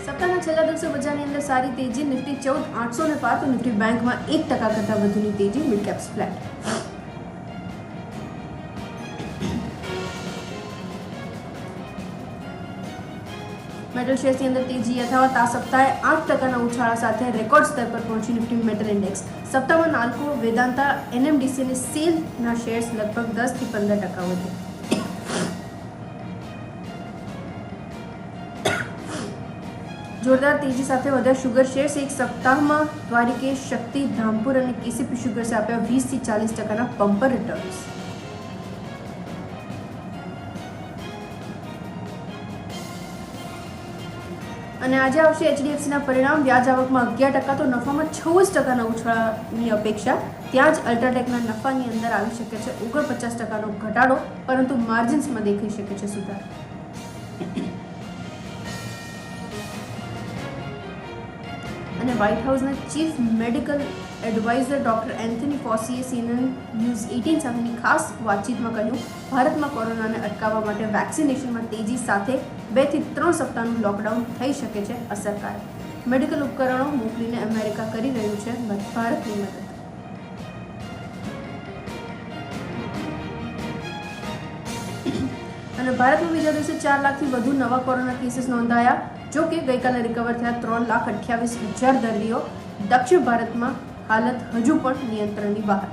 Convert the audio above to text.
સપ્તાહના છેલ્લા દિવસે બજારની અંદર સારી તેજી, નિફ્ટી 14,800 ને પાર તો નિફ્ટી બેંકમાં 1% કરતાં વધુની તેજી, મિડ કેપ્સ ફ્લેટ. મેટલ શેર્સની અંદર તેજી યથાવત. આ સપ્તાહે 8%ના ઉછાળા સાથે રેકોર્ડ સ્તર પર પહોંચી નિફ્ટી મેટલ ઇન્ડેક્સ. સપ્તાહમાં નાલ્કો, વેદાંતા, NMDC અને સેલના શેર્સ લગભગ 10 થી 15% વધ્યા. જોરદાર તેજી સાથે વધ્યા શુગર શેર્સ. એક સપ્તાહમાં દ્વારિકેશ, શક્તિ, ધામપુર અને KCP શુગર્સે આપ્યા 20 થી 40%ના બમ્પર રિટર્ન્સ. અને આજે આવશે HDFCના પરિણામ. વ્યાજ આવકમાં 11%, તો નફામાં 26%ના ઉછાળાની અપેક્ષા. ત્યાં જ અલ્ટ્રાટેકના નફાની અંદર આવી શકે છે 49%નો ઘટાડો, પરંતુ માર્જિન્સમાં દેખાઈ શકે છે સુધાર. અને વ્હાઇટ હાઉસના chief medical advisor doctor Anthony ફોસીએ CNN ન્યૂઝ 18 સાથેની ખાસ વાતચીતમાં કહ્યું, ભારતમાં કોરોનાને અટકાવવા માટે વેક્સિનેશનમાં તેજી સાથે 2 થી 3 સપ્તાહનું લોકડાઉન થઈ શકે છે અસરકારક. મેડિકલ ઉપકરણો મોકલીને અમેરિકા કરી રહ્યું છે ભારતની મદદ. અને ભારતમાં બીજા દિવસે 4 લાખથી વધુ નવા કોરોના કેસીસ નોંધાયા. જો કે ગઈકાલે રિકવર થયા 3,28,000 દર્દીઓ. દક્ષિણ ભારતમાં હાલત હજુ પણ નિયંત્રણની બહાર.